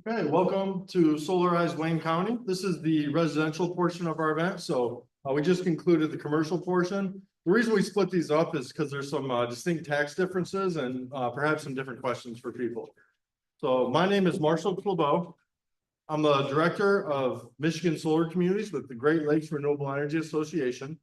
Okay, welcome to Solarize Wayne County. This is the residential portion of our event. So we just concluded the commercial portion. The reason we split these up is because there's some distinct tax differences and perhaps some different questions for people. So my name is Marshall Clabeau. I'm the director of Michigan Solar Communities with the Great Lakes Renewable Energy Association.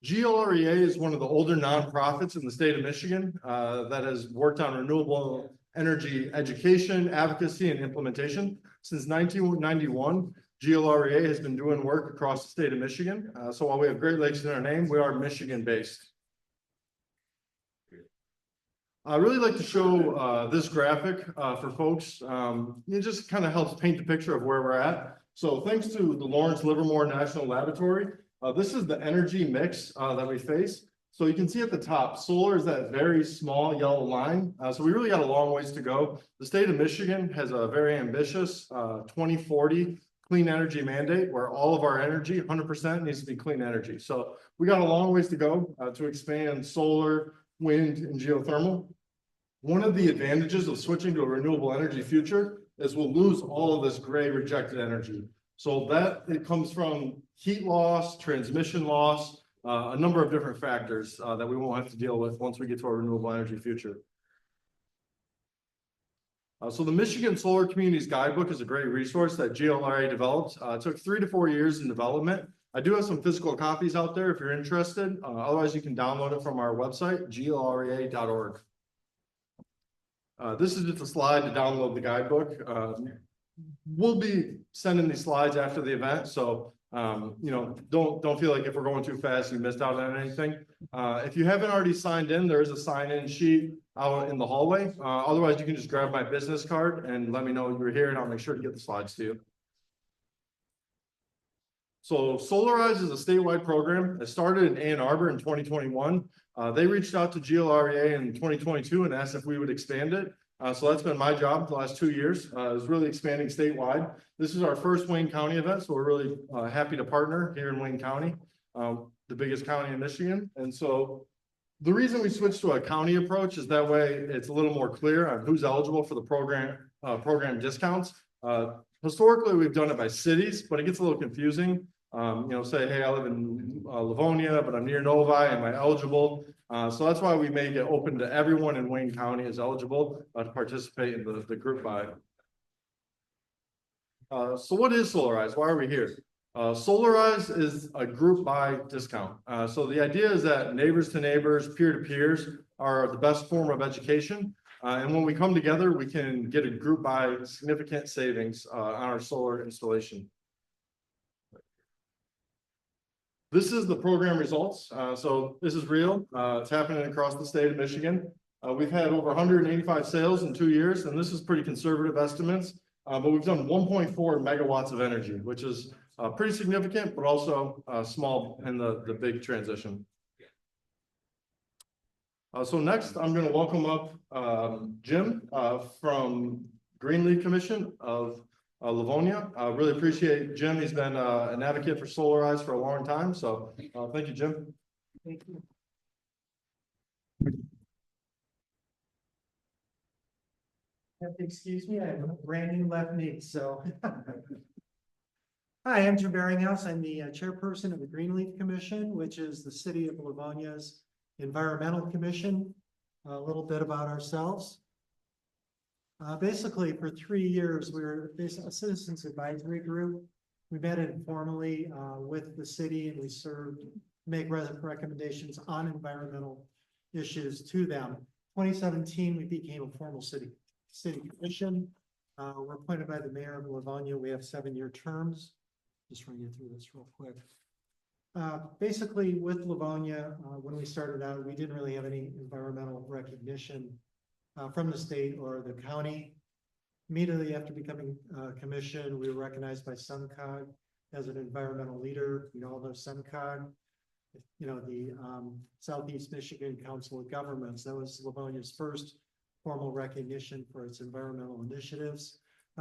GLREA is one of the older nonprofits in the state of Michigan that has worked on renewable energy education, advocacy, and implementation. Since 1991, GLREA has been doing work across the state of Michigan. So while we have Great Lakes in our name, we are Michigan-based. I really like to show this graphic for folks. It just kind of helps paint the picture of where we're at. So thanks to the Lawrence Livermore National Laboratory, this is the energy mix that we face. So you can see at the top, solar is that very small yellow line. So we really got a long ways to go. The state of Michigan has a very ambitious 2040 clean energy mandate where all of our energy, 100% needs to be clean energy. So we got a long ways to go to expand solar, wind, and geothermal. One of the advantages of switching to a renewable energy future is we'll lose all of this gray rejected energy. So that it comes from heat loss, transmission loss, a number of different factors that we won't have to deal with once we get to our renewable energy future. So the Michigan Solar Communities Guidebook is a great resource that GLRA developed. It took 3 to 4 years in development. I do have some physical copies out there if you're interested. Otherwise, you can download it from our website, glrea.org. This is just a slide to download the guidebook. We'll be sending these slides after the event, so you know, don't feel like if we're going too fast you missed out on anything. If you haven't already signed in, there is a sign-in sheet out in the hallway. Otherwise, you can just grab my business card and let me know you're here, and I'll make sure to get the slides to you. So Solarize is a statewide program. It started in Ann Arbor in 2021. They reached out to GLREA in 2022 and asked if we would expand it. So that's been my job the last 2 years, is really expanding statewide. This is our first Wayne County event, so we're really happy to partner here in Wayne County, the biggest county in Michigan. And so the reason we switched to a county approach is that way it's a little more clear on who's eligible for the program discounts. Historically, we've done it by cities, but it gets a little confusing. You know, say, hey, I live in Livonia, but I'm near Novi. Am I eligible? So that's why we make it open to everyone in Wayne County is eligible to participate in the group buy. So what is Solarize? Why are we here? Solarize is a group buy discount. So the idea is that neighbors to neighbors, peer to peers are the best form of education. And when we come together, we can get a group buy significant savings on our solar installation. This is the program results. So this is real. It's happening across the state of Michigan. We've had over 185 sales in 2 years, and this is pretty conservative estimates. But we've done 1.4 megawatts of energy, which is pretty significant, but also small in the big transition. So next, I'm going to welcome up Jim from Greenleaf Commission of Livonia. I really appreciate Jim. He's been an advocate for Solarize for a long time. So thank you, Jim. Thank you. You have to excuse me, I have a brand new left knee, so. Hi, I'm Jim Beringhouse. I'm the chairperson of the Greenleaf Commission, which is the city of Livonia's environmental commission. A little bit about ourselves. Basically, for 3 years, we were a citizens advisory group. We met informally with the city, and we make recommendations on environmental issues to them. 2017, we became a formal city commission. We're appointed by the mayor of Livonia. We have 7-year terms. Just run you through this real quick. Basically, with Livonia, when we started out, we didn't really have any environmental recognition from the state or the county. Immediately after becoming commission, we were recognized by SEMCOG as an environmental leader. You all know SEMCOG, you know, the Southeast Michigan Council of Governments. That was Livonia's first formal recognition for its environmental initiatives.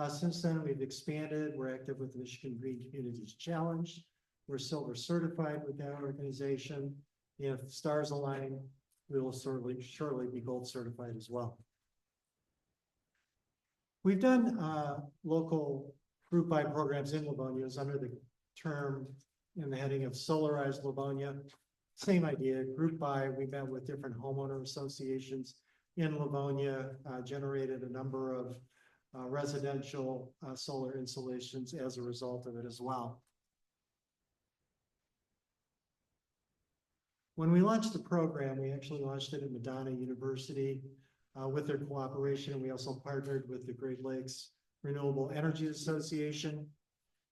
Since then, we've expanded. We're active with the Michigan Green Communities Challenge. We're silver certified with that organization. If stars align, we will surely be gold certified as well. We've done local group buy programs in Livonia under the term in the heading of Solarize Livonia. Same idea, group buy. We met with different homeowner associations in Livonia, generated a number of residential solar installations as a result of it as well. When we launched the program, we actually launched it at Madonna University with their cooperation, and we also partnered with the Great Lakes Renewable Energy Association.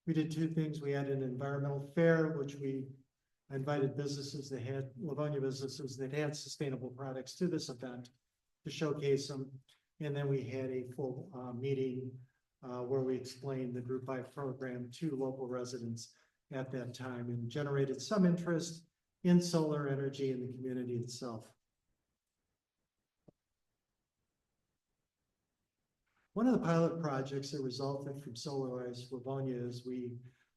We did two things. We had an environmental fair, which we invited businesses that had, Livonia businesses that had sustainable products to this event to showcase them. And then we had a full meeting where we explained the Group buy program to local residents at that time and generated some interest in solar energy in the community itself. One of the pilot projects that resulted from Solarize Livonia is we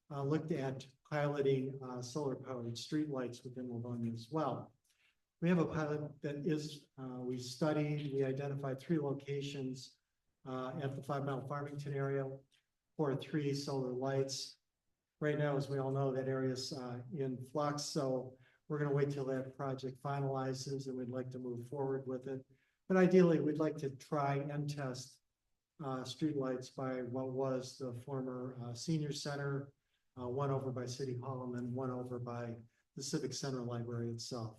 looked at piloting solar-powered streetlights within Livonia as well. We have a pilot that is, we identified 3 locations at the 5 Mile Farmington area for 3 solar lights. Right now, as we all know, that area is in flux, so we're going to wait till that project finalizes and we'd like to move forward with it. But ideally, we'd like to try and test streetlights by what was the former senior center, one over by City Hall and then one over by the Civic Center Library itself.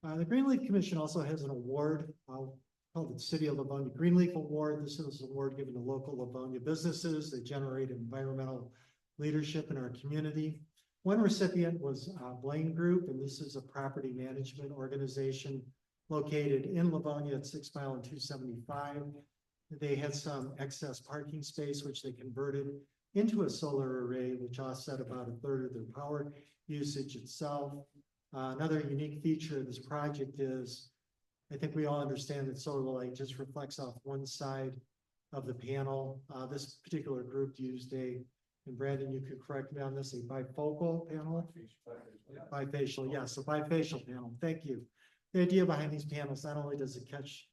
The Greenleaf Commission also has an award called the City of Livonia Greenleaf Award. This is an award given to local Livonia businesses that generate environmental leadership in our community. One recipient was Blaine Group, and this is a property management organization located in Livonia at 6 Mile and 275. They had some excess parking space, which they converted into a solar array, which offset about 1/3 of their power usage itself. Another unique feature of this project is, I think we all understand that solar light just reflects off one side of the panel. This particular group used and Brandon, you could correct me on this, a bifocal panel? Bifacial, yes, a bifacial panel, thank you. The idea behind these panels, not only does it catch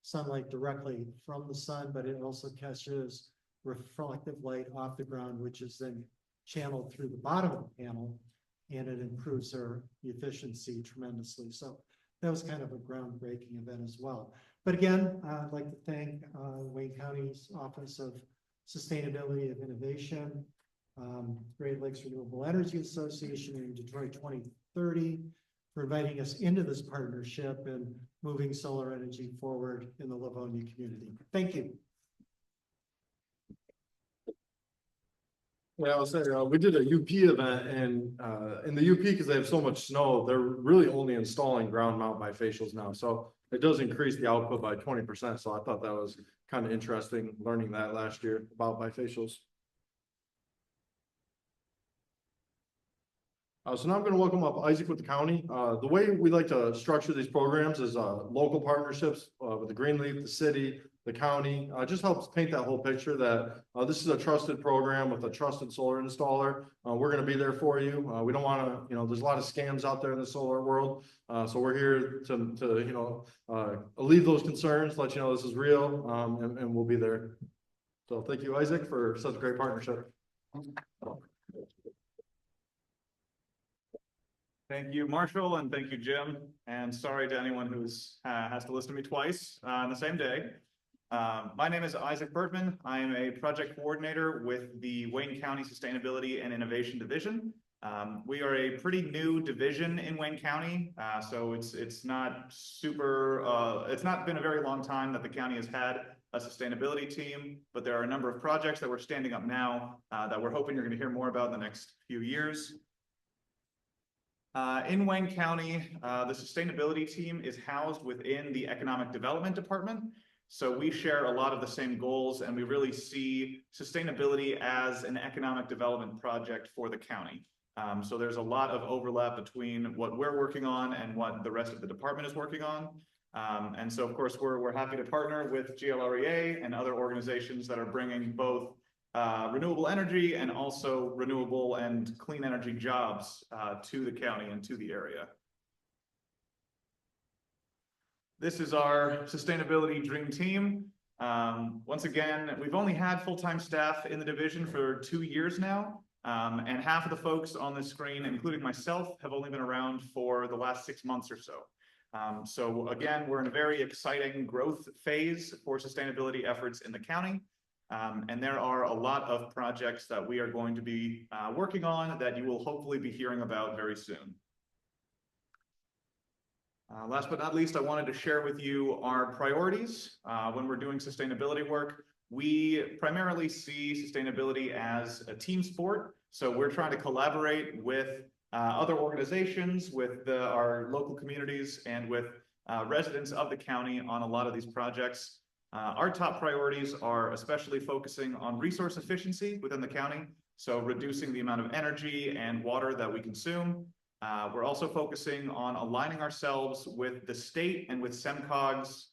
sunlight directly from the sun, but it also catches reflective light off the ground, which is then channeled through the bottom of the panel, and it improves their efficiency tremendously. So that was kind of a groundbreaking event as well. But again, I'd like to thank Wayne County's Office of Sustainability and Innovation, Great Lakes Renewable Energy Association in Detroit 2030 for inviting us into this partnership and moving solar energy forward in the Livonia community. Thank you. Yeah, I'll say, we did a UP event and in the UP, because they have so much snow, they're really only installing ground mount bifacials now. So it does increase the output by 20%. So I thought that was kind of interesting learning that last year about bifacials. So now I'm going to welcome up Isaac with the county. The way we like to structure these programs is local partnerships with the Greenleaf, the city, the county. Just helps paint that whole picture that this is a trusted program with a trusted solar installer. We're going to be there for you. We don't want to, there's a lot of scams out there in the solar world. So we're here to alleviate those concerns, let you know this is real, and we'll be there. So thank you, Isaac, for such a great partnership. Thank you, Marshall, and thank you, Jim. And sorry to anyone who's has to listen to me twice on the same day. My name is Isaac Bertman. I am a project coordinator with the Wayne County Sustainability and Innovation Division. We are a pretty new division in Wayne County, so it's not super. It's not been a very long time that the county has had a sustainability team, but there are a number of projects that we're standing up now that we're hoping you're going to hear more about in the next few years. In Wayne County, the sustainability team is housed within the economic development department. So we share a lot of the same goals, and we really see sustainability as an economic development project for the county. So there's a lot of overlap between what we're working on and what the rest of the department is working on. And so, of course, we're happy to partner with GLREA and other organizations that are bringing both renewable energy and also renewable and clean energy jobs to the county and to the area. this is our sustainability dream team. Once again, we've only had full-time staff in the division for 2 years now. And half of the folks on this screen, including myself, have only been around for the last 6 months or so. So again, we're in a very exciting growth phase for sustainability efforts in the county. And there are a lot of projects that we are going to be working on that you will hopefully be hearing about very soon. Last but not least, I wanted to share with you our priorities when we're doing sustainability work. We primarily see sustainability as a team sport. So we're trying to collaborate with other organizations, with our local communities, and with residents of the county on a lot of these projects. Our top priorities are especially focusing on resource efficiency within the county, so reducing the amount of energy and water that we consume. We're also focusing on aligning ourselves with the state and with SEMCOG's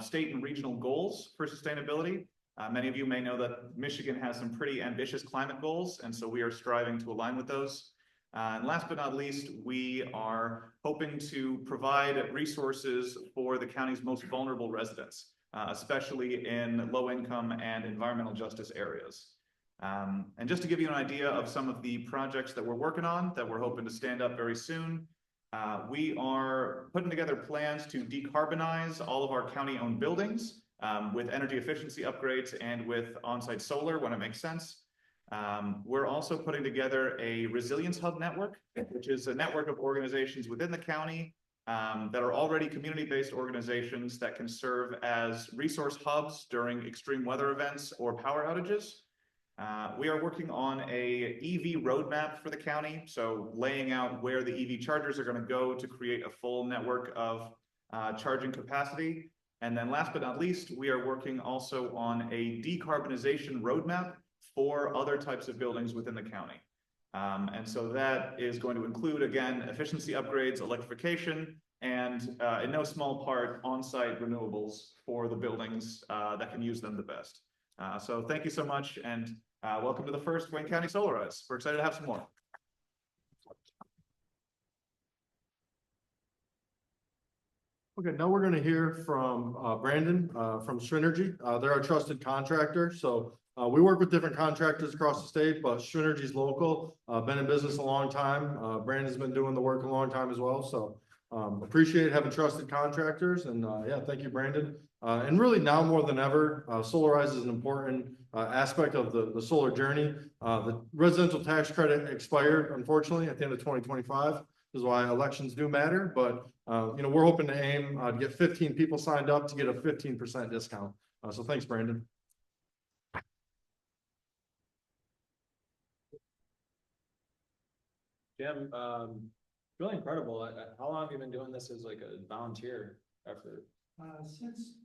state and regional goals for sustainability. Many of you may know that Michigan has some pretty ambitious climate goals, and so we are striving to align with those. And last but not least, we are hoping to provide resources for the county's most vulnerable residents, especially in low-income and environmental justice areas. And just to give you an idea of some of the projects that we're working on that we're hoping to stand up very soon, we are putting together plans to decarbonize all of our county-owned buildings with energy efficiency upgrades and with on-site solar when it makes sense. We're also putting together a resilience hub network, which is a network of organizations within the county that are already community-based organizations that can serve as resource hubs during extreme weather events or power outages. We are working on a EV roadmap for the county, so laying out where the EV chargers are going to go to create a full network of charging capacity. And then last but not least, we are working also on a decarbonization roadmap for other types of buildings within the county. And so that is going to include, again, efficiency upgrades, electrification, and in no small part, on-site renewables for the buildings that can use them the best. So thank you so much, and welcome to the first Wayne County Solarize. We're excited to have some more. Okay, now we're going to hear from Brandon from Synergy. They're our trusted contractor. So we work with different contractors across the state, but Synergy's local, been in business a long time. Brandon's been doing the work a long time as well. So appreciate having trusted contractors. And yeah, thank you, Brandon. And really now more than ever, Solarize is an important aspect of the solar journey. The residential tax credit expired, unfortunately, at the end of 2025. This is why elections do matter. But you know, we're hoping to aim to get 15 people signed up to get a 15% discount. So thanks, Brandon. Jim, really incredible. How long have you been doing this as like a volunteer effort? Since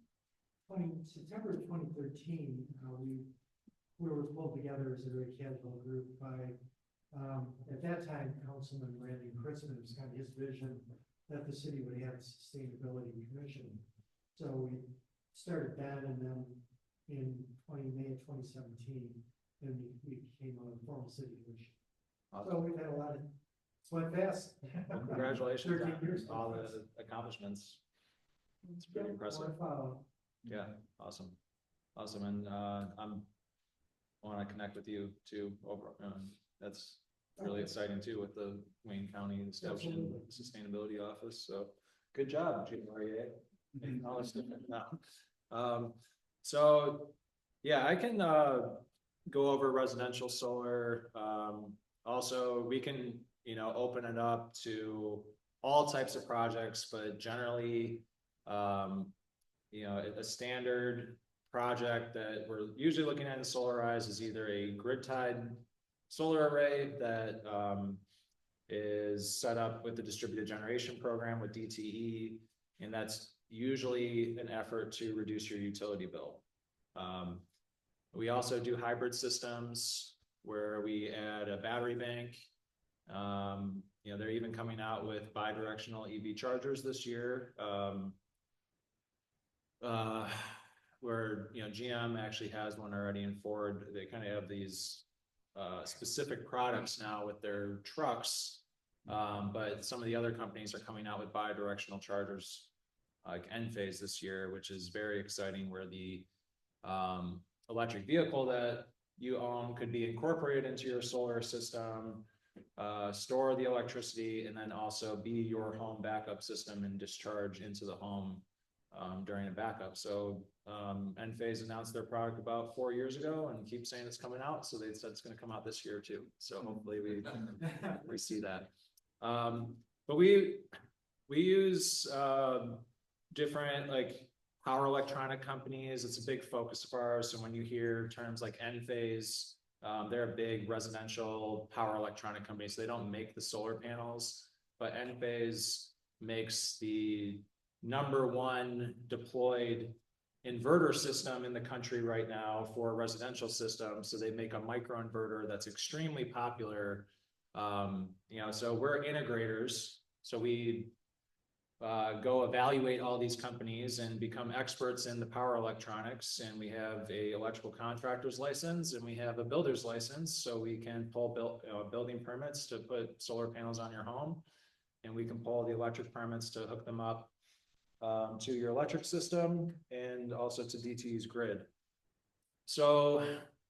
September 2013, we were pulled together as a very casual group by, at that time, Councilman Randy Kritzman. It was kind of his vision that the city would have a sustainability commission. So we started that, and then in May of 2017, then we became a formal city commission. Awesome. So we've had a lot of, it's went fast. Well, congratulations 13 years, on all the accomplishments. It's pretty impressive. Yeah, awesome. Awesome. And I want to connect with you too. That's really exciting too with the Wayne County establishing sustainability office. So good job, GREA. All this different now. So yeah, I can go over residential solar. Also, we can, you know, open it up to all types of projects, but generally, you know, a standard project that we're usually looking at in Solarize is either a grid-tied solar array that is set up with the distributed generation program with DTE, and that's usually an effort to reduce your utility bill. We also do hybrid systems where we add a battery bank. You know, they're even coming out with bi-directional EV chargers this year. Where, you know, GM actually has one already, and Ford, they kind of have these specific products now with their trucks, but some of the other companies are coming out with bi-directional chargers like Enphase this year, which is very exciting, where the electric vehicle that you own could be incorporated into your solar system, store the electricity, and then also be your home backup system and discharge into the home during a backup. So Enphase announced their product about 4 years ago and keep saying it's coming out. So they said it's going to come out this year too. So hopefully we see that. But we use different like power electronic companies. It's a big focus of ours. So when you hear terms like Enphase, they're a big residential power electronic company. So they don't make the solar panels, but Enphase makes the #1 deployed inverter system in the country right now for a residential system. So they make a microinverter that's extremely popular. So we're integrators. So we go evaluate all these companies and become experts in the power electronics. And we have a electrical contractor's license and we have a builder's license. So we can pull building permits to put solar panels on your home. And we can pull the electric permits to hook them up to your electric system and also to DTE's grid. So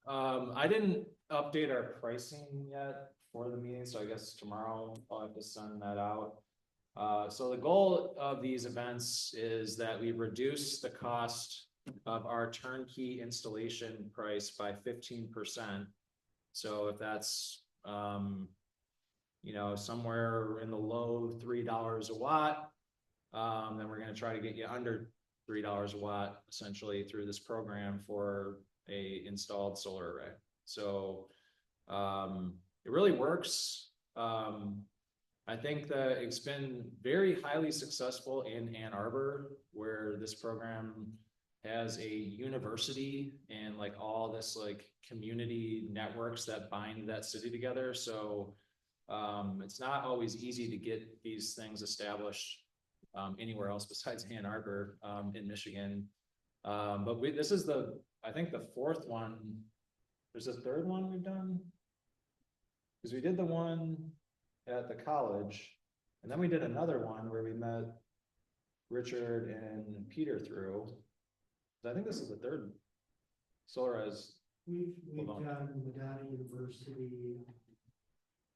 I didn't update our pricing yet for the meeting, so I guess tomorrow I'll have to send that out. So the goal of these events is that we reduce the cost of our turnkey installation price by 15%. So if that's somewhere in the low $3 a watt, then we're going to try to get you under $3 a watt essentially through this program for a installed solar array. So it really works. I think that it's been very highly successful in Ann Arbor, where this program has a university and like all this like community networks that bind that city together. So it's not always easy to get these things established anywhere else besides Ann Arbor in Michigan. But this is I think the 4th one. There's a 3rd one we've done. Because we did the one at the college, and then we did another one where we met Richard and Peter through. I think this is the 3rd Solarize. We've done Medina University,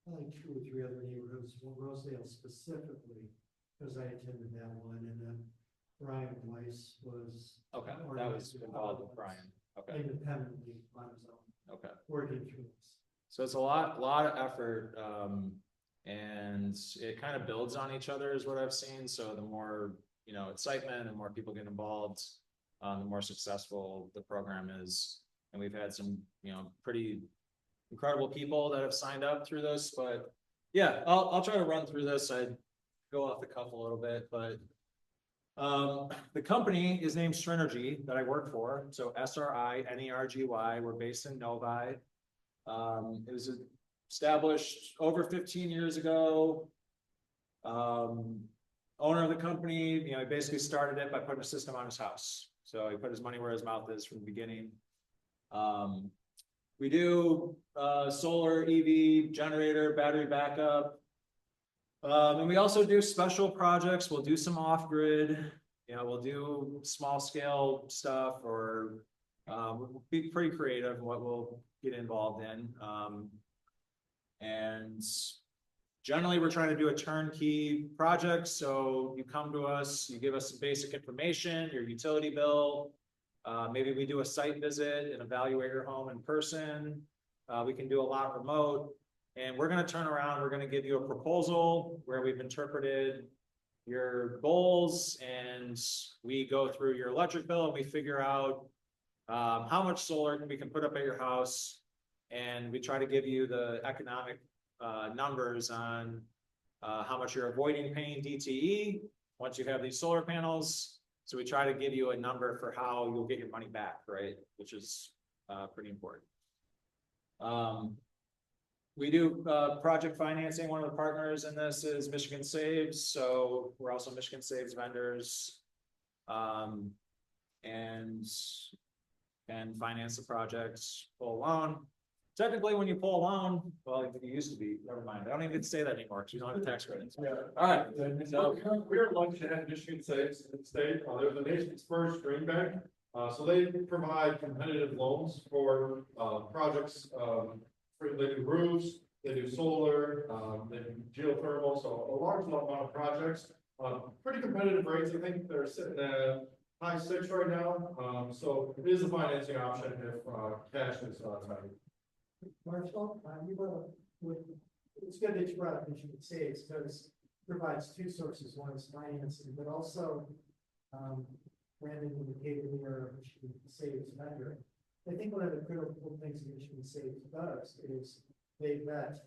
like 2 or 3 other neighborhoods, well, Rosedale specifically, because I attended that one, and then Brian Weiss was. Okay, that was involved with Brian. Okay. Independently on his own. Okay. Working through this. So it's a lot of effort, and it kind of builds on each other is what I've seen. So the more, excitement and more people get involved, the more successful the program is. And we've had some, pretty incredible people that have signed up through this, but yeah, I'll try to run through this. I'd go off the cuff a little bit, but the company is named Srinergy that I work for. So SRINERGY. We're based in Novi. It was established over 15 years ago. Owner of the company, he basically started it by putting a system on his house. So he put his money where his mouth is from the beginning. We do solar, EV, generator, battery backup. And we also do special projects. We'll do some off-grid, we'll do small scale stuff, or we'll be pretty creative in what we'll get involved in. And generally we're trying to do a turnkey project. So you come to us, you give us some basic information, your utility bill. Maybe we do a site visit and evaluate your home in person. We can do a lot remote. And we're going to turn around, we're going to give you a proposal where we've interpreted your goals, and we go through your electric bill and we figure out how much solar we can put up at your house. And we try to give you the economic numbers on how much you're avoiding paying DTE once you have these solar panels. So we try to give you a number for how you'll get your money back, right? Which is pretty important. We do project financing. One of the partners in this is Michigan Saves. So we're also Michigan Saves vendors, and finance the projects full loan. technically, when you pull a loan, well, you used to be, never mind, I don't even get to say that anymore, because you don't have tax credits. Yeah. All right, So so, we're lucky to have Michigan State, they're the nation's first green bank. So they provide competitive loans for, projects, they do roofs, they do solar, they do geothermal, so a large amount of projects. Pretty competitive rates, I think they're sitting at high six right now, so it is a financing option if, cash is, tight. Marshall, it's good that you brought up Michigan Saves because it provides two sources. One is financing, but also, Brandon indicated we are a Michigan Saves vendor. I think one of the critical things that Michigan Saves does is they vet,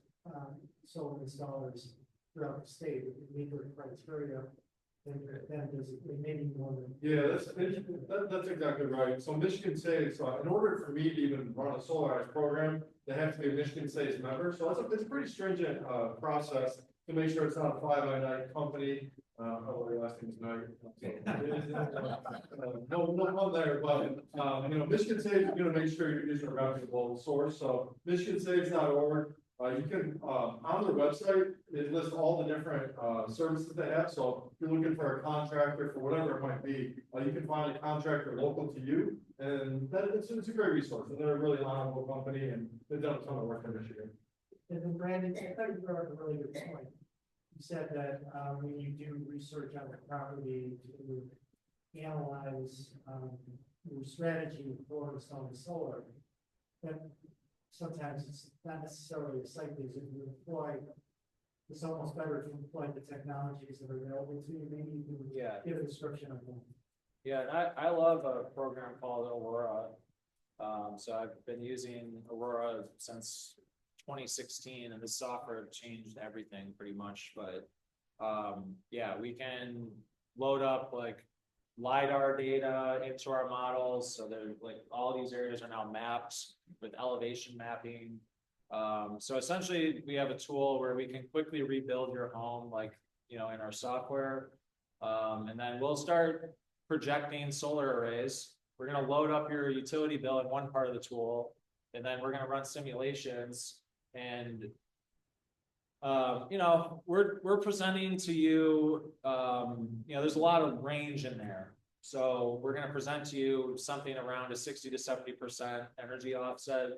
solar installers throughout the state. If they meet their criteria, then there's maybe more than. Yeah, that's exactly right. So Michigan State's, in order for me to even run a Solarize program, they have to be a Michigan State's member. So it's a pretty stringent, process to make sure it's not a fly-by-night company. Probably last name is Knight. No fun there, but, Michigan State is gonna make sure you're using a reputable source. So MichiganSaves.org. You can, on their website, it lists all the different, services they have. So if you're looking for a contractor for whatever it might be, you can find a contractor local to you. And it's a great resource. And they're a really honorable company and they've done a ton of work in Michigan. And then Brandon, I thought you brought up a really good point. You said that, when you do research on the property to analyze, your strategy for installing solar, that sometimes it's not necessarily as likely as if you employ, it's almost better to employ the technologies that are available to you. Maybe you can yeah. give a description of them. Yeah, and I love a program called Aurora. So I've been using Aurora since 2016, and the software changed everything pretty much. But yeah, we can load up like LiDAR data into our models. So they're like all these areas are now mapped with elevation mapping. So essentially we have a tool where we can quickly rebuild your home, like, in our software. And then we'll start projecting solar arrays. We're going to load up your utility bill in one part of the tool, and then we're going to run simulations. And we're presenting to you, there's a lot of range in there. So we're going to present to you something around a 60 to 70% energy offset.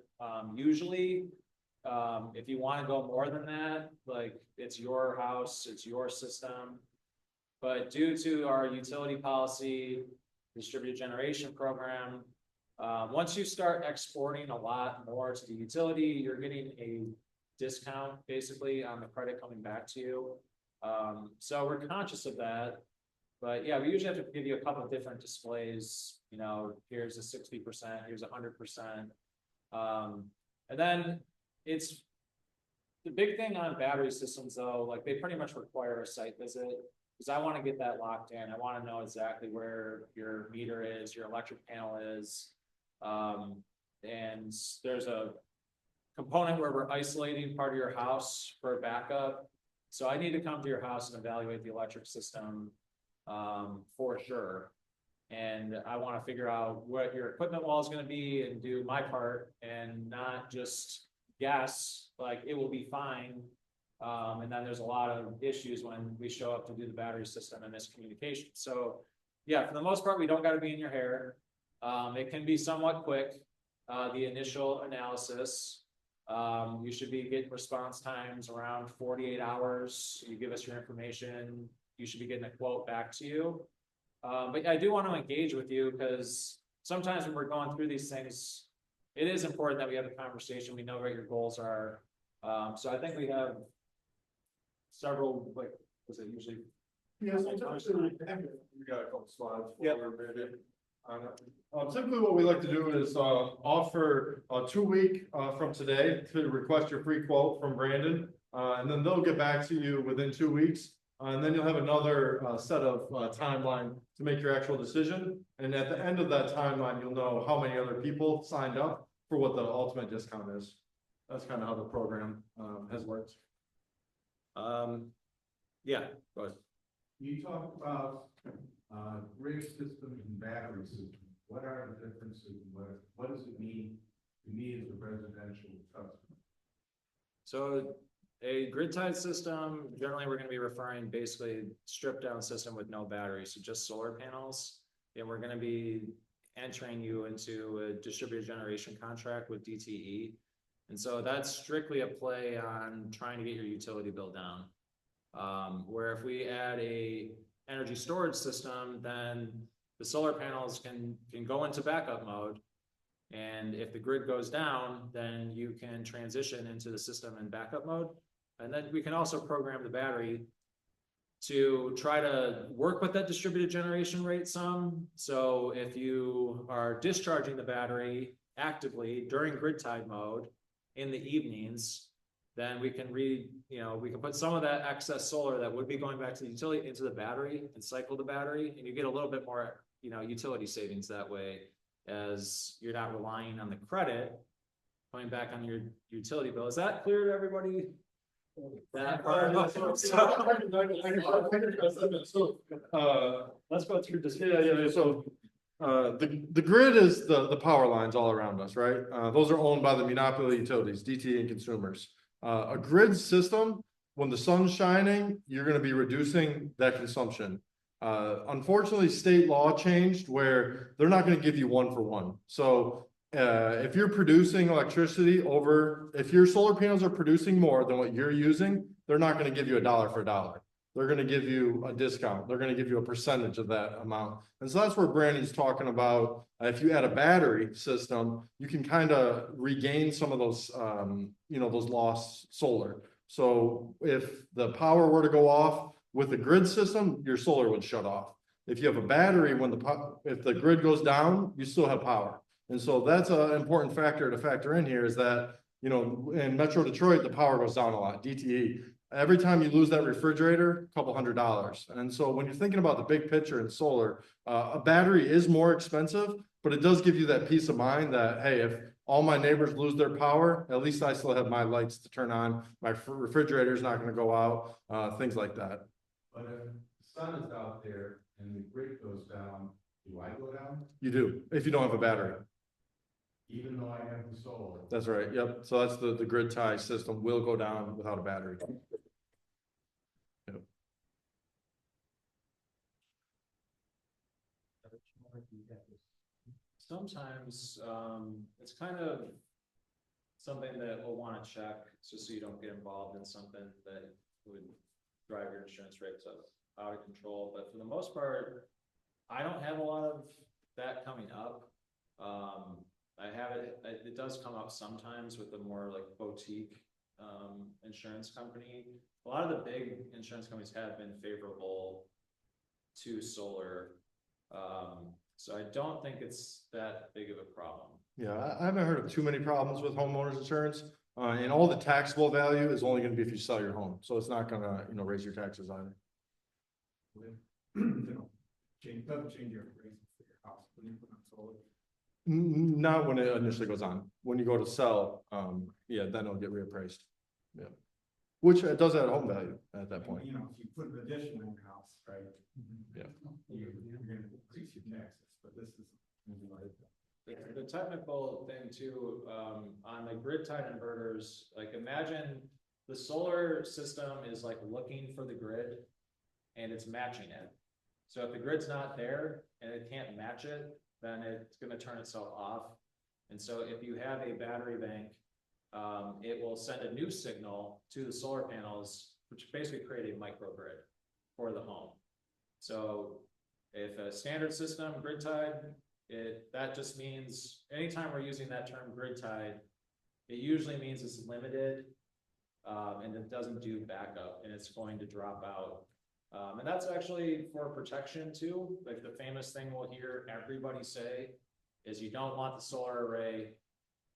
Usually, if you want to go more than that, like it's your house, it's your system. But due to our utility policy, distributed generation program, once you start exporting a lot more to the utility, you're getting a discount basically on the credit coming back to you. So we're conscious of that. But yeah, we usually have to give you a couple of different displays. Here's a 60%, here's 100%. And then it's the big thing on battery systems though, like they pretty much require a site visit because I want to get that locked in. I want to know exactly where your meter is, your electric panel is. And there's a component where we're isolating part of your house for a backup. So I need to come to your house and evaluate the electric system for sure. And I want to figure out what your equipment wall is going to be and do my part and not just guess like it will be fine. And then there's a lot of issues when we show up to do the battery system and miscommunication. So yeah, for the most part, we don't got to be in your hair. It can be somewhat quick. The initial analysis, you should be getting response times around 48 hours. You give us your information, you should be getting a quote back to you. But I do want to engage with you because sometimes when we're going through these things, it is important that we have a conversation. We know what your goals are. So I think we have several, like, was it usually? Yes, we got a couple slides. Yep. Typically what we like to do is offer a 2-week from today to request your free quote from Brandon. And then they'll get back to you within 2 weeks. And then you'll have another set of timeline to make your actual decision. And at the end of that timeline, you'll know how many other people signed up for what the ultimate discount is. That's kind of how the program has worked. Yeah, go ahead. You talked about grid systems and battery systems. What are the differences? What does it mean me as a residential customer? So a grid tied system, generally, we're gonna be referring basically stripped down system with no batteries, so just solar panels. And we're gonna be entering you into a distributed generation contract with DTE. And so that's strictly a play on trying to get your utility bill down. Where if we add a energy storage system, then the solar panels can go into backup mode. And if the grid goes down, then you can transition into the system in backup mode. And then we can also program the battery to try to work with that distributed generation rate some. So if you are discharging the battery actively during grid tied mode in the evenings, then we can we can put some of that excess solar that would be going back to the utility into the battery and cycle the battery, and you get a little bit more, utility savings that way, as you're not relying on the credit going back on your utility bill. Is that clear to everybody? That part. Let's go through this. Yeah. So, the grid is the power lines all around us, right? Those are owned by the monopoly utilities, DTE and consumers. A grid system, when the sun's shining, you're gonna be reducing that consumption. Unfortunately, state law changed where they're not gonna give you one for one. So, if you're producing electricity if your solar panels are producing more than what you're using, they're not gonna give you $1 for $1. They're gonna give you a discount. They're gonna give you a percentage of that amount. And so that's where Brandon's talking about, if you add a battery system, you can kind of regain some of those, those lost solar. So if the power were to go off with the grid system, your solar would shut off. If you have a battery, if the grid goes down, you still have power. And so that's an important factor to factor in here, is that, in Metro Detroit, the power goes down a lot, DTE. Every time you lose that refrigerator, a couple $100. And so when you're thinking about the big picture in solar, a battery is more expensive, but it does give you that peace of mind that, hey, if all my neighbors lose their power, at least I still have my lights to turn on. My refrigerator is not going to go out, things like that. But if the sun is out there and the grid goes down, do I go down? You do, if you don't have a battery. Even though I have the solar? That's right. Yep. So that's the grid tie system will go down without a battery. Yep. Sometimes, it's kind of something that we'll want to check, just so you don't get involved in something that would drive your insurance rates out of control. But for the most part, I don't have a lot of that coming up. I have it does come up sometimes with the more like boutique insurance company. A lot of the big insurance companies have been favorable to solar. So I don't think it's that big of a problem. Yeah, I haven't heard of too many problems with homeowners insurance. And all the taxable value is only going to be if you sell your home. So it's not going to, raise your taxes either. Doesn't change your appraisal for your house when you put on solar. Not when it initially goes on. When you go to sell, then it'll get reappraised. Yeah. Which it does add home value at that point. If you put an addition on your house, right? Yeah. You're gonna increase your taxes, but this is. The technical thing too, on the grid tied inverters, like imagine the solar system is like looking for the grid and it's matching it. So if the grid's not there and it can't match it, then it's going to turn itself off. And so if you have a battery bank, it will send a new signal to the solar panels, which basically create a microgrid for the home. So if a standard system grid tied, that just means anytime we're using that term grid tied, it usually means it's limited and it doesn't do backup and it's going to drop out. And that's actually for protection too. Like the famous thing we'll hear everybody say is you don't want the solar array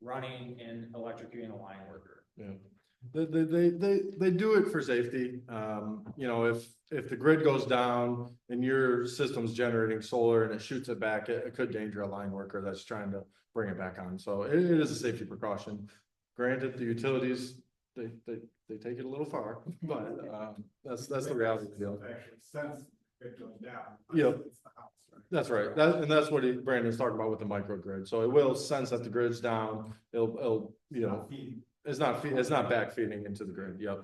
running and electrocuting a line worker. Yeah. They do it for safety. If the grid goes down and your system's generating solar and it shoots it back, it could danger a line worker that's trying to bring it back on. So it is a safety precaution. Granted, the utilities, they take it a little far, but that's the reality of the deal. Actually, since It goes down. Yep. It's the house, right? That's right. And that's what Brandon's talking about with the microgrid. So it will sense that the grid's down. It'll, you know, Feeding. it's not back feeding into the grid. Yep.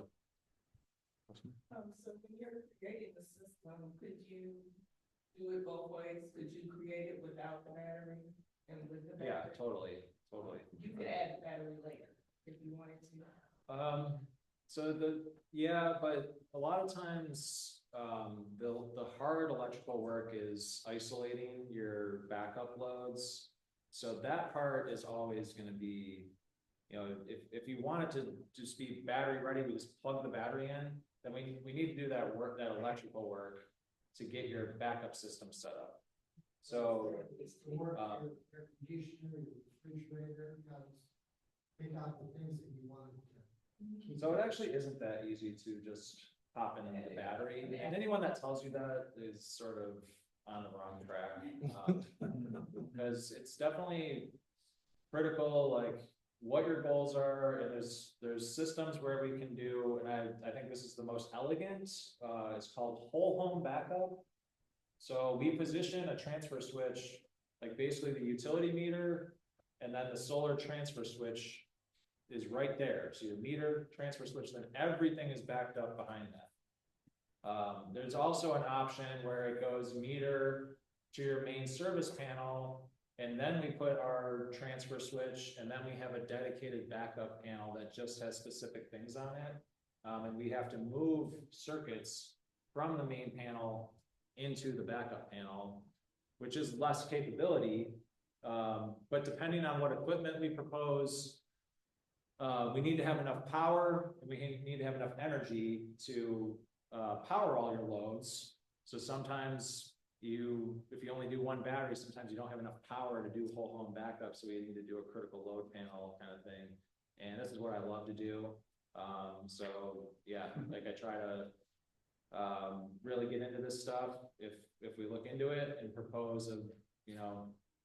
So when you're creating the system, could you do it both ways? Could you create it without the battery and with the Yeah, battery? totally. You could add the battery later if you wanted to. But a lot of times, the hard electrical work is isolating your backup loads. So that part is always gonna be, you know, if you wanted to just be battery ready, we just plug the battery in, then we need to do that work, that electrical work to get your backup system set up. So, It's to work your conditioner, your refrigerator, because pick out the things that you want to. so it actually isn't that easy to just pop in the battery, and anyone that tells you that is sort of on the wrong track. Because it's definitely critical, like what your goals are, and there's systems where we can do, and I think this is the most elegant, it's called whole home backup. So we position a transfer switch, like basically the utility meter, and then the solar transfer switch is right there. So your meter, transfer switch, then everything is backed up behind that. There's also an option where it goes meter to your main service panel, and then we put our transfer switch, and then we have a dedicated backup panel that just has specific things on it. And we have to move circuits from the main panel into the backup panel, which is less capability. But depending on what equipment we propose, we need to have enough power, and we need to have enough energy to power all your loads. So sometimes if you only do one battery, sometimes you don't have enough power to do whole home backup, so we need to do a critical load panel kind of thing. And this is what I love to do. So yeah, like I try to really get into this stuff if we look into it and propose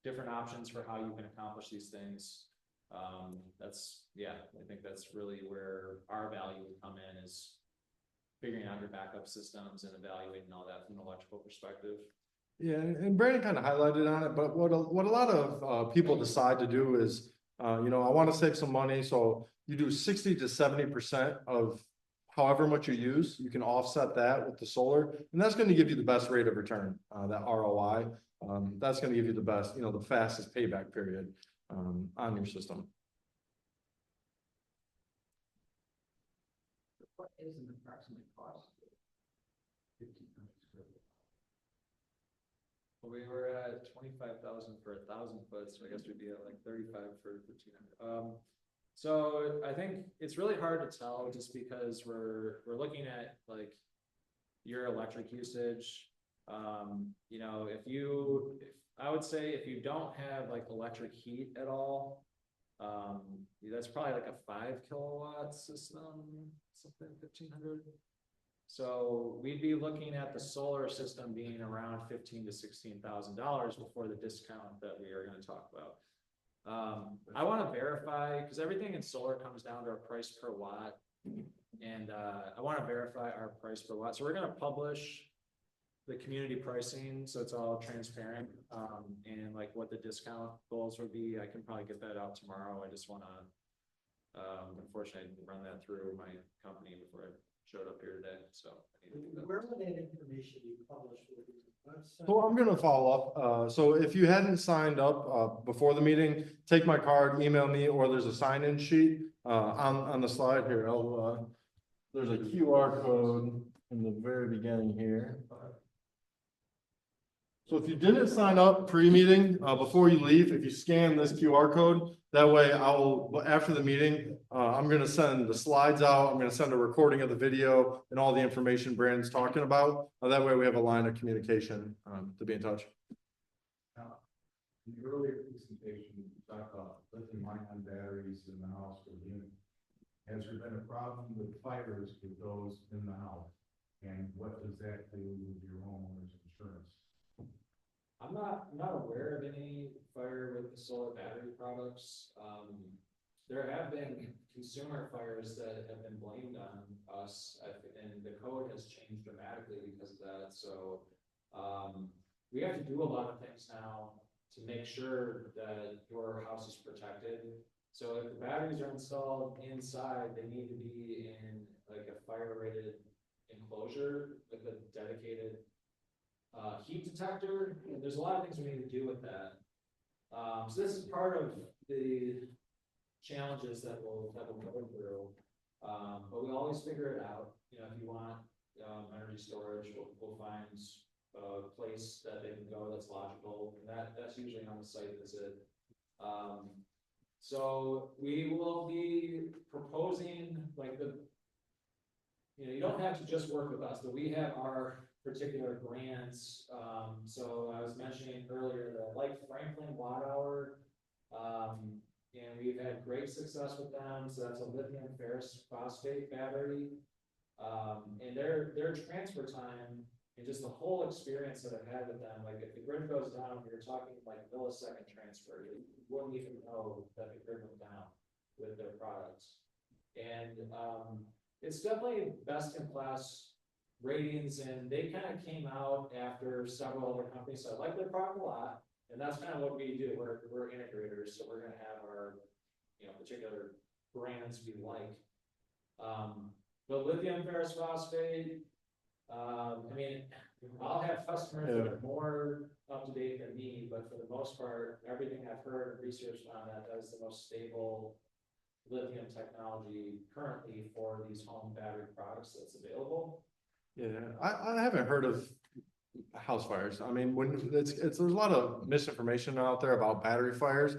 different options for how you can accomplish these things. I think that's really where our value would come in, is figuring out your backup systems and evaluating all that from an electrical perspective. Yeah, and Brandon kind of highlighted on it, but what a lot of people decide to do is, I want to save some money, so you do 60 to 70% of however much you use. You can offset that with the solar, and that's going to give you the best rate of return, that ROI. That's going to give you the best, the fastest payback period on your system. What is an approximate cost? 1,500 square foot. We were at 25,000 for 1,000 foot, so I guess we'd be at like 35 for 1,500. So I think it's really hard to tell, just because we're looking at like your electric usage. I would say if you don't have like electric heat at all, that's probably like a 5 kilowatt system, something 1,500. So we'd be looking at the solar system being around $15,000 to $16,000 before the discount that we are going to talk about. I want to verify, because everything in solar comes down to our price per watt, and I want to verify our price per watt. So we're going to publish the community pricing, so it's all transparent, and like what the discount goals would be. I can probably get that out tomorrow. I just want to, unfortunately, I didn't run that through my company before I showed up here today, so I need to do that. Where would that information be published? With your website? So I'm going to follow up. So if you hadn't signed up before the meeting, take my card, email me, or there's a sign-in sheet on the slide here. There's a QR code in the very beginning here. So if you didn't sign up pre-meeting, before you leave, if you scan this QR code, that way after the meeting, I'm going to send the slides out. I'm going to send a recording of the video and all the information Brandon's talking about. That way we have a line of communication to be in touch. Now, in the earlier presentation, you talked about lithium-ion batteries in the house or unit. Has there been a problem with fires with those in the house? And what does that do with your homeowner's insurance? I'm not aware of any fire with the solar battery products. There have been consumer fires that have been blamed on us, and the code has changed dramatically because of that. So We have to do a lot of things now to make sure that your house is protected. So if the batteries are installed inside, they need to be in like a fire rated enclosure with a dedicated heat detector. And there's a lot of things we need to do with that. So this is part of the challenges that we'll go through. But we always figure it out. You know, if you want energy storage, we'll find a place that they can go that's logical. And that's usually on the site visit. So we will be proposing like you don't have to just work with us, but we have our particular grants. So I was mentioning earlier that like Franklin Watt Hour, and we've had great success with them. So that's a lithium ferrous phosphate battery. And their transfer time and just the whole experience that I've had with them, like if the grid goes down, you're talking like millisecond transfer. You wouldn't even know that the grid went down with their products. And it's definitely best in class ratings, and they kind of came out after several other companies. So I like their product a lot, and that's kind of what we do. We're integrators, so we're going to have our particular brands we like. The lithium ferrous phosphate. I mean, I'll have customers that are more up to date than me, but for the most part, everything I've heard and researched on that is the most stable lithium technology currently for these home battery products that's available. Yeah, I haven't heard of house fires. I mean, when there's a lot of misinformation out there about battery fires.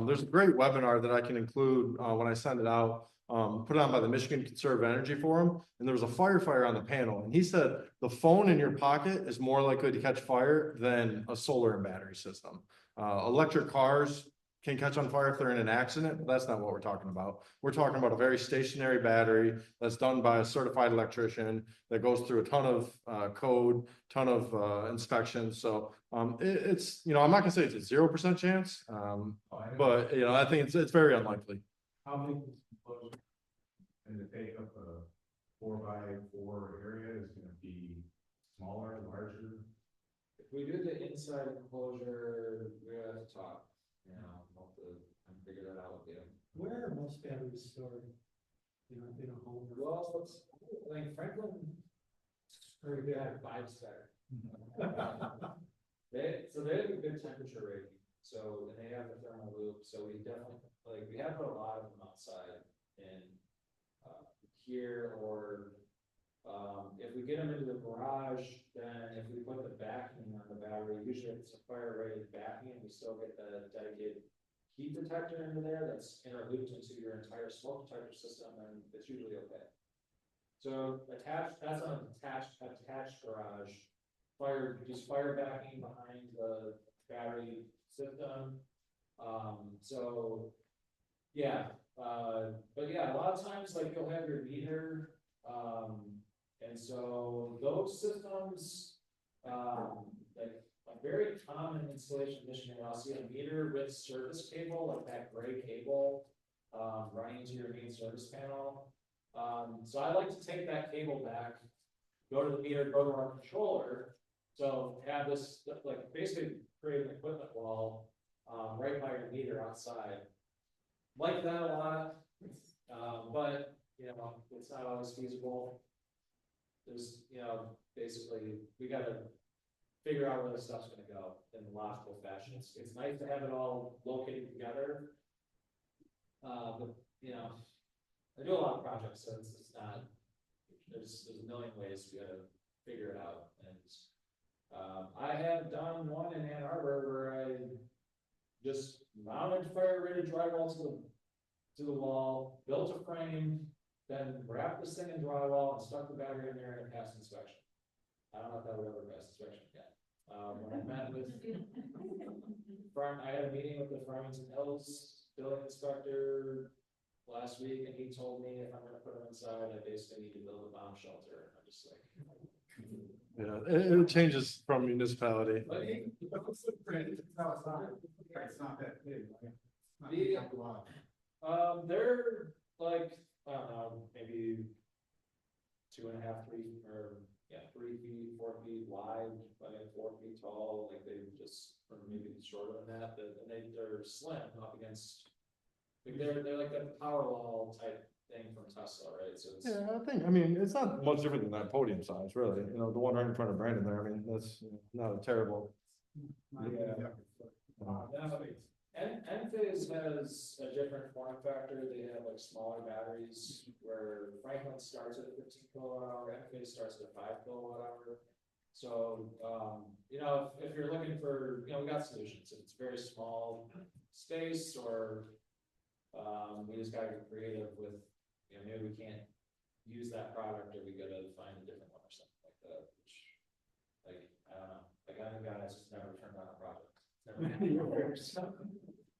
There's a great webinar that I can include when I send it out, put on by the Michigan Conservative Energy Forum, and there was a firefighter on the panel, and he said the phone in your pocket is more likely to catch fire than a solar and battery system. Electric cars can catch on fire if they're in an accident, but that's not what we're talking about. We're talking about a very stationary battery that's done by a certified electrician that goes through a ton of code, ton of inspections. So it's, I'm not gonna say it's a 0% chance, but I think it's very unlikely. How big is the enclosure? And the take up a 4x4 area is gonna be smaller, larger? If we do the inside enclosure, we have to talk. We'll have to figure that out with you. Where are most batteries stored? In a home? Well, like Franklin, they have 5-star. They have a good temperature rating. So, and they have the thermal loop. So we definitely we have put a lot of them outside in here, or if we get them into the garage, then if we put the backing on the battery, usually if it's a fire rated backing, we still get the dedicated heat detector into there that's interlooped into your entire smoke detector system, and it's usually okay. So that's an attached garage. Just fire backing behind the battery system. So yeah, but yeah, a lot of times like you'll have your meter, and so those systems, like a very common installation in Michigan, I'll see a meter with service cable, like that gray cable, running into your main service panel. So I like to take that cable back, go to the meter, go to our controller. So have this, like basically create an equipment wall, right by your meter outside. Like that a lot, but it's not always feasible. There's, basically we gotta figure out where the stuff's gonna go in a logical fashion. It's nice to have it all located together. But I do a lot of projects, so it's not, there's a million ways we gotta figure it out. And I have done one in Ann Arbor where I just mounted fire rated drywall to the wall, built a frame, then wrapped this thing in drywall and stuck the battery in there and it passed inspection. I don't know if that would ever pass inspection again. When I met with I had a meeting with the Farmington Hills building inspector last week, and he told me if I'm going to put them inside, I basically need to build a bomb shelter. I'm just like, Yeah, it changes from municipality. But it's not that big, right? It's not a lot. They're like, I don't know, maybe 2.5, 3, or yeah, 3 feet, 4 feet wide, like 4 feet tall, like they just, or maybe shorter than that, and they're slim up against. Like they're like a power wall type thing from Tesla, right? So it's. Yeah, I mean, it's not much different than that podium size, really, you know, the one right in front of Brandon there, I mean, that's not a terrible. Yeah. Enphase has a different form factor. They have like smaller batteries where Franklin starts at a 15 kilowatt hour, Enphase starts at a 5 kilowatt hour. So, you know, if you're looking for, you know, we got solutions. If it's very small space or, we just gotta get creative with, you know, maybe we can't use that product or we gotta find a different one or something like that, which, like, I don't know. Like I think guys just never turned on a project.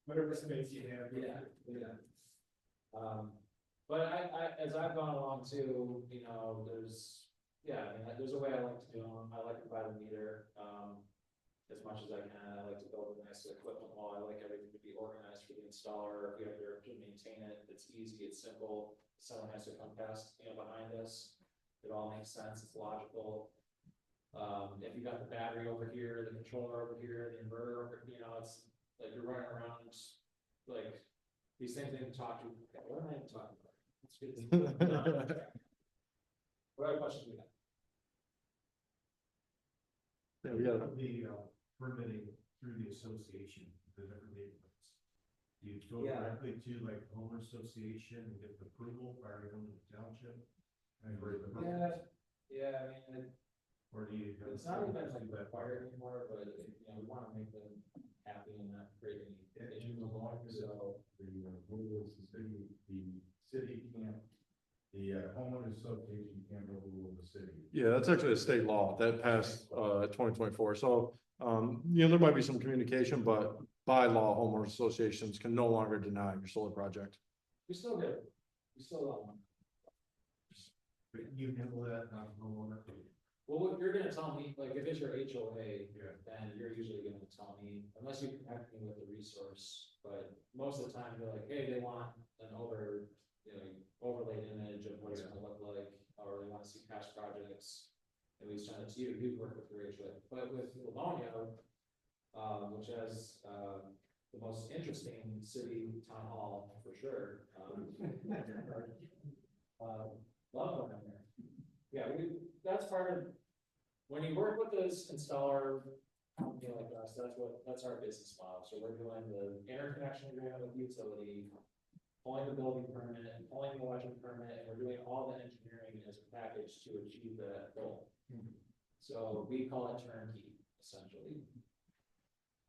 Whatever space you have. Yeah, yeah. But as I've gone along too, you know, there's a way I like to do them. I like to buy the meter, as much as I can. I like to build a nice equipment wall. I like everything to be organized for the installer. If you have to maintain it, it's easy, it's simple. Someone has to come past, you know, behind us. It all makes sense, it's logical. If you got the battery over here, the controller over here, the inverter over, you know, it's like you're running around, like, these things need to talk to, okay, what am I even talking about? Let's get this. What other questions we got? Yeah, we got The permitting through the association, the different neighborhoods. You go Yeah. directly to like the homeowner association and get the approval prior to going to the township? And where the. Yeah, I mean, Or do you? it's not even like required anymore, but you know, we wanna make them happy and not create any issues along, so. The rules, the city can't, the homeowner association can't overrule the city. Yeah, that's actually a state law that passed 2024. So you know, there might be some communication, but by law, homeowners associations can no longer deny your solar project. We still do, we still, But you handle that, not the homeowner. well, you're gonna tell me, like, if it's your HOA, Yeah. then you're usually gonna tell me, unless you connect me with the resource, but most of the time, you're like, hey, they want an overlaid image of what it's gonna look like, or they wanna see past projects, and we send it to you, you work with your HOA. But with Livonia, which has, the most interesting city town hall, for sure, love going there. Yeah, that's part of, when you work with this installer company like us, that's our business model. So we're doing the interconnection agreement with the utility, pulling the building permit, pulling the electric permit, and we're doing all the engineering as a package to achieve that goal. So we call it turnkey, essentially.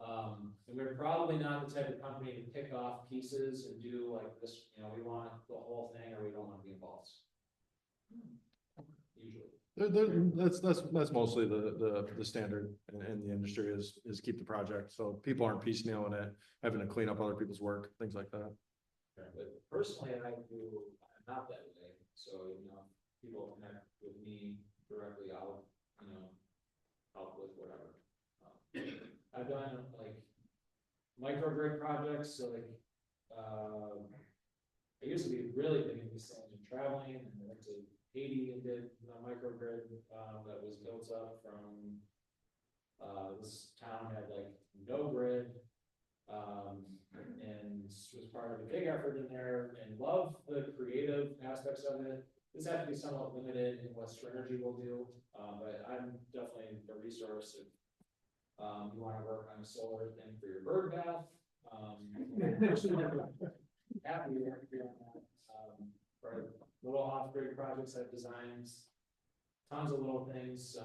And we're probably not the type of company to pick off pieces and do like this, you know, we want the whole thing or we don't want to be involved. Usually. That's mostly the standard in the industry is keep the project, so people aren't piecemealing it, having to clean up other people's work, things like that. But personally, I'm not that way, so, you know, people connect with me directly, I'll, you know, help with whatever. I've done like microgrid projects, so like, I used to be really big into these things and traveling, and I went to Haiti and did a microgrid, that was built up from, this town had like no grid, and was part of a big effort in there, and love the creative aspects of it. This had to be somewhat limited in what Strategy will do, but I'm definitely a resource if you want to work on a solar thing for your bird bath. Happy to work here on that. For little off-grid projects I've designed, tons of little things.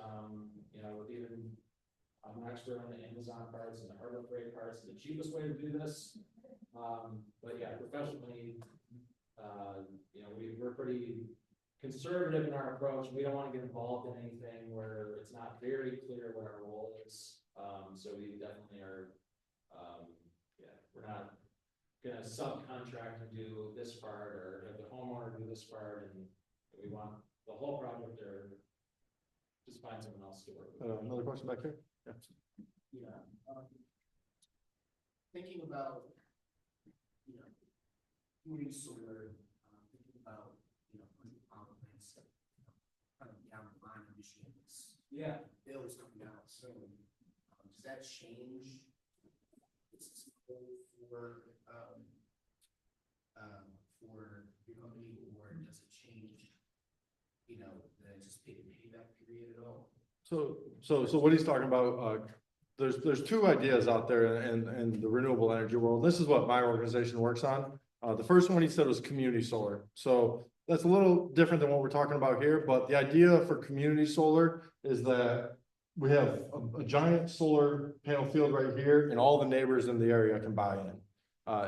You know, with even I'm an expert on the Amazon parts and the Harbor Freight parts, and the cheapest way to do this. But yeah, professionally, you know, we're pretty conservative in our approach. We don't want to get involved in anything where it's not very clear what our role is. So we definitely are, yeah, we're not gonna subcontract and do this part, or have the homeowner do this part, and we want the whole project, or just find someone else to work with. Another question back here? Yeah. Yeah, thinking about, you know, doing solar, thinking about, you know, putting power plants, kind of down the line in Michigan, Yeah. bill is coming out soon. Does that change? Is this for your company, or does it change, you know, the anticipated payback period at all? So what he's talking about, there's two ideas out there in the renewable energy world. This is what my organization works on. The first one he said was community solar. So that's a little different than what we're talking about here, but the idea for community solar is that we have a giant solar panel field right here and all the neighbors in the area can buy in.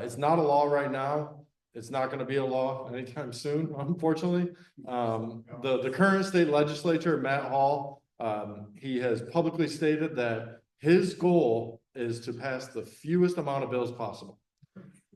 It's not a law right now. It's not gonna be a law anytime soon, unfortunately. The current state legislature, Matt Hall, he has publicly stated that his goal is to pass the fewest amount of bills possible.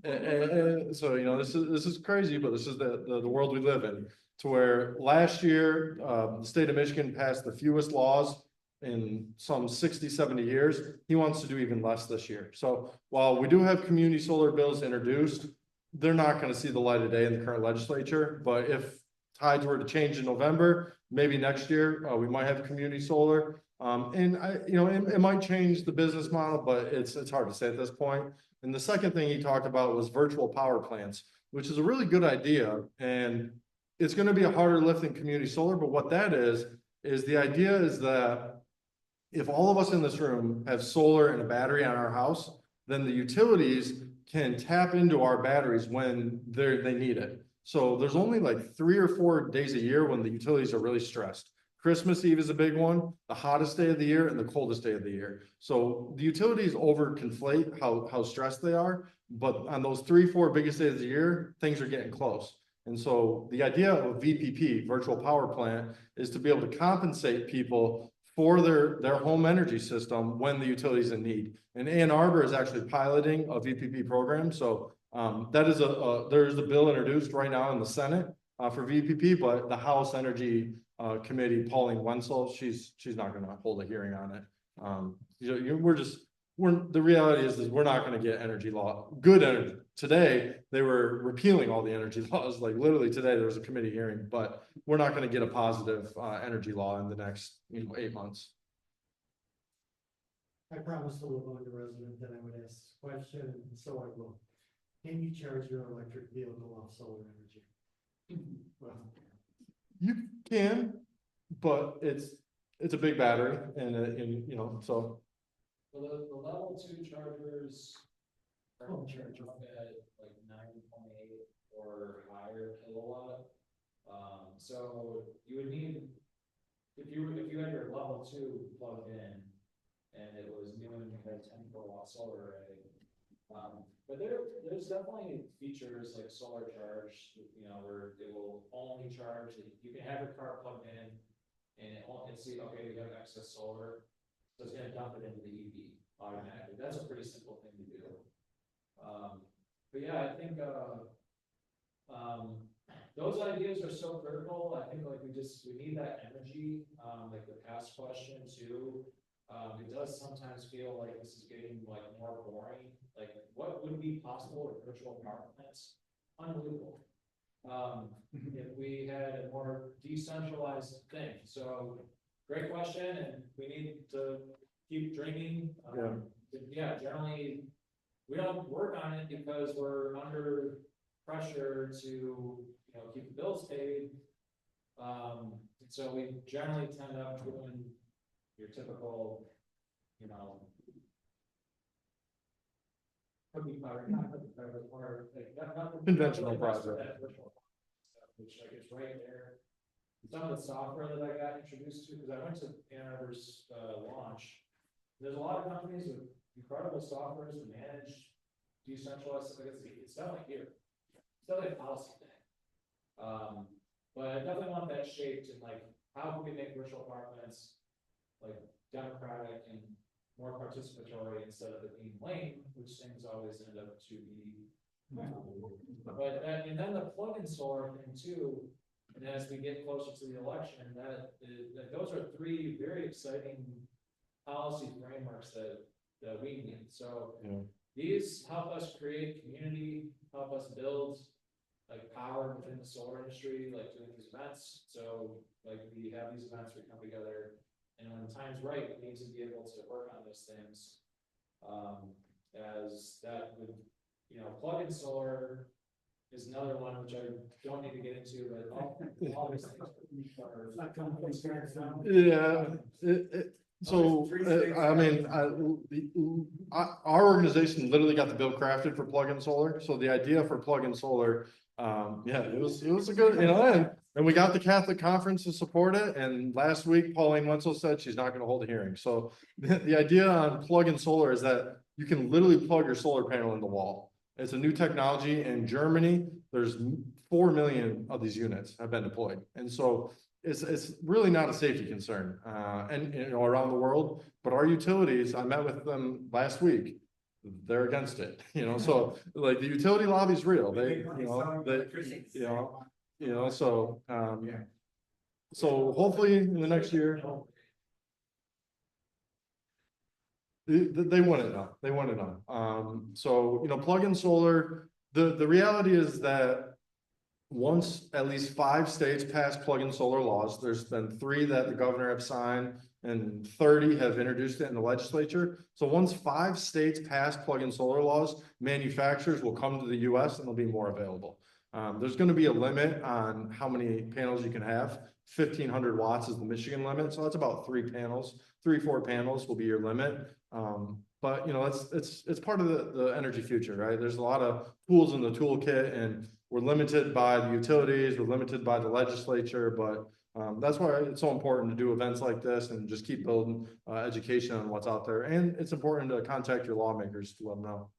And so, you know, this is crazy, but this is the world we live in. To where last year, the state of Michigan passed the fewest laws in some 60, 70 years. He wants to do even less this year. So while we do have community solar bills introduced, they're not gonna see the light of day in the current legislature. But if tides were to change in November, maybe next year, we might have community solar. And it might change the business model, but it's hard to say at this point. And the second thing he talked about was virtual power plants, which is a really good idea. And it's gonna be a harder lift than community solar, but what that is the idea is that if all of us in this room have solar and a battery on our house, then the utilities can tap into our batteries when they need it. So there's only like 3 or 4 days a year when the utilities are really stressed. Christmas Eve is a big one, the hottest day of the year and the coldest day of the year. So the utilities over conflate how stressed they are, but on those 3, 4 biggest days of the year, things are getting close. And so the idea of VPP, virtual power plant, is to be able to compensate people for their home energy system when the utility's in need. And Ann Arbor is actually piloting a VPP program. So that is there's a bill introduced right now in the Senate for VPP, but the House Energy Committee, Pauline Wenzel, she's not going to hold a hearing on it. The reality is we're not going to get energy law, good energy. Today, they were repealing all the energy laws, like literally today there was a committee hearing, but we're not going to get a positive energy law in the next 8 months. I promised the Livonia resident that I would ask this question, so I will. Can you charge your electric vehicle off solar energy? Well, you can, but it's a big battery and so. Well, the level 2 chargers are charged up at like 9.8 or higher kilowatt. So you would need, if you had your level 2 plugged in and it was new and you had 10 kilowatt solar array. But there's definitely features like solar charge, where it will only charge, you can have your car plugged in and it see, okay, we have excess solar. So it's gonna dump it into the EV automatically. That's a pretty simple thing to do. But yeah, I think those ideas are so critical. I think like we need that energy. Like the past question too. It does sometimes feel like this is getting like more boring. Like what would be possible with virtual power plants? Unbelievable. If we had a more decentralized thing. So great question, and we need to keep dreaming. Generally, we don't work on it because we're under pressure to keep the bills paid. So we generally tend up doing your typical, Conventional project. Which like is right there. Some of the software that I got introduced to, because I went to Ann Arbor's launch. There's a lot of companies with incredible softwares to manage decentralized. It's definitely here. It's definitely a policy thing. But I definitely want that shaped in like how can we make virtual power plants like democratic and more participatory instead of it being lame, which things always end up to be. But and then the plug-in solar thing too. And as we get closer to the election, those are 3 very exciting policy frameworks that we need. So these help us create community, help us build like power within the solar industry, like doing these events. So like we have these events, we come together, And when the time's right, we need to be able to work on those things. As that would, plug-in solar is another one which I don't need to get into, but all these things are. Yeah, so, I mean, our organization literally got the bill crafted for plug-in solar, so the idea for plug-in solar, yeah, it was a good, and we got the Catholic Conference to support it, and last week Pauline Wenzel said she's not gonna hold a hearing, so the idea on plug-in solar is that you can literally plug your solar panel in the wall. It's a new technology in Germany, there's 4 million of these units have been deployed, and so it's really not a safety concern, and around the world, but our utilities, I met with them last week. They're against it, so like the utility lobby is real, so, so hopefully in the next year. They want it now, they want it on, so, plug-in solar, the reality is that once at least 5 states pass plug-in solar laws, there's been 3 that the governor have signed and 30 have introduced it in the legislature. So once 5 states pass plug-in solar laws, manufacturers will come to the US and there'll be more available. There's gonna be a limit on how many panels you can have. 1,500 watts is the Michigan limit, so that's about 3 panels, 4 panels will be your limit. But it's part of the energy future, right? There's a lot of tools in the toolkit, and we're limited by the utilities, we're limited by the legislature, but that's why it's so important to do events like this and just keep building education on what's out there. And it's important to contact your lawmakers to let them know.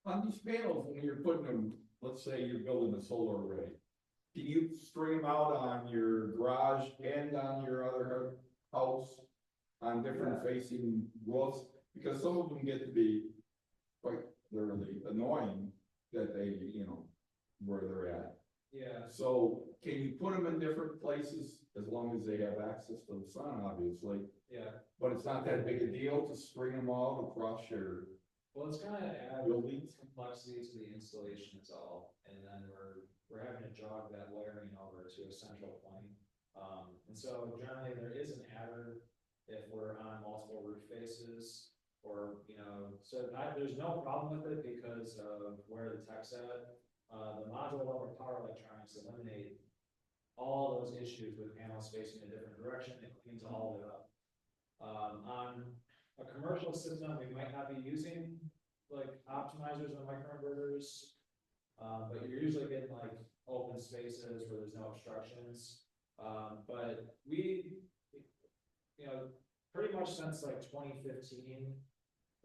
On these panels, when you're putting them, let's say you're building a solar array, can you string them out on your garage and on your other house on different facing roofs? Because some of them get to be quite literally annoying that they, where they're at. Yeah. So can you put them in different places as long as they have access to the sun, obviously? Yeah. But it's not that big a deal to string them all across your. Well, it's gonna add buildings. complexity to the installation itself, and then we're having to jog that wiring over to a central point. And so generally there is an adder if we're on multiple roof faces, or, so there's no problem with it because of where the tech's at. The module level power electronics eliminate all those issues with panels facing a different direction. It cleans all of it up. On a commercial system, we might not be using like optimizers and microinverters, but you're usually getting like open spaces where there's no obstructions. But we, pretty much since like 2015,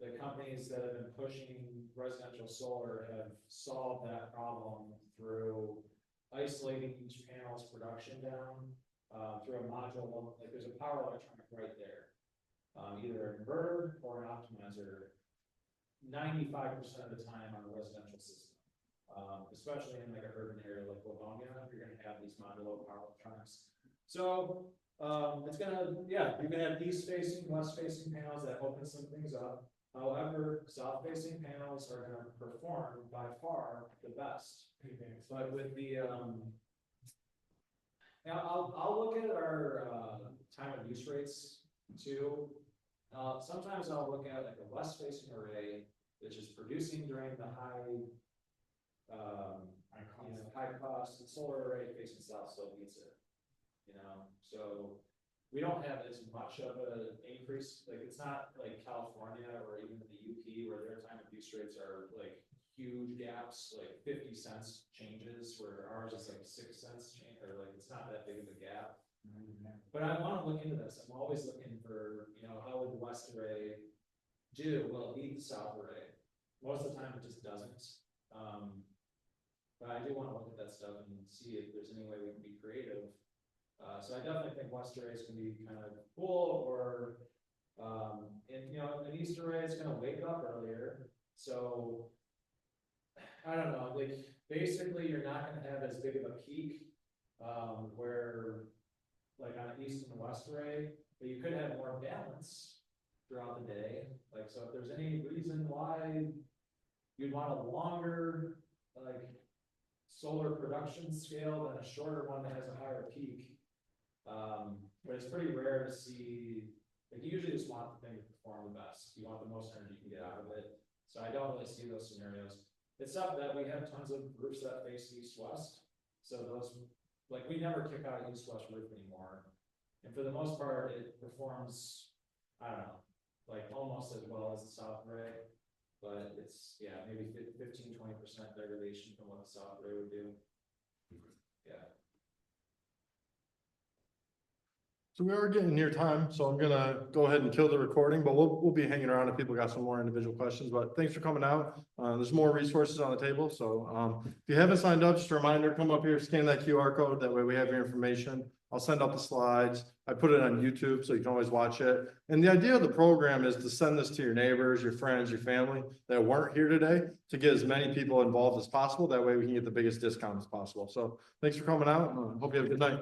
the companies that have been pushing residential solar have solved that problem through isolating each panel's production down through a module. Like there's a power electronic right there, either an inverter or an optimizer. 95% of the time on a residential system, especially in like an urban area like Livonia, you're going to have these modular power electronics. So it's gonna, you're gonna have east facing, west facing panels that open some things up. However, south facing panels are gonna perform by far the best. But with the I'll look at our time of use rates too. Sometimes I'll look at like a west facing array, which is producing during the high cost, and solar array facing south still meets it. So we don't have as much of an increase. Like it's not like California or even the UP where their time of use rates are like huge gaps, like 50 cents changes, where ours is like 6 cents change, or like it's not that big of a gap. But I want to look into this. I'm always looking for, how would the west array do? Will it beat the south array? Most of the time it just doesn't. But I do want to look at that stuff and see if there's any way we can be creative. So I definitely think west arrays can be kind of cool, or an east array is going to wake up earlier. So I don't know, like basically you're not going to have as big of a peak where like on an east and west array, but you could have more balance throughout the day. Like, so if there's any reason why you'd want a longer like solar production scale than a shorter one that has a higher peak, But it's pretty rare to see, like, you usually just want the thing to perform the best, you want the most energy you can get out of it. So I don't really see those scenarios. It's up that we have tons of roofs that face east-west, so those, like, we never kick out an east-west roof anymore. And for the most part, it performs, I don't know, like almost as well as the south array. But it's, yeah, maybe 15–20% degradation from what the south array would do. Yeah. So we are getting near time, so I'm gonna go ahead and kill the recording, but we'll be hanging around if people got some more individual questions, but thanks for coming out. There's more resources on the table, so, if you haven't signed up, just a reminder, come up here, scan that QR code, that way we have your information. I'll send out the slides. I put it on YouTube, so you can always watch it. And the idea of the program is to send this to your neighbors, your friends, your family that weren't here today, to get as many people involved as possible. That way we can get the biggest discount as possible. So thanks for coming out. Hope you have a good night.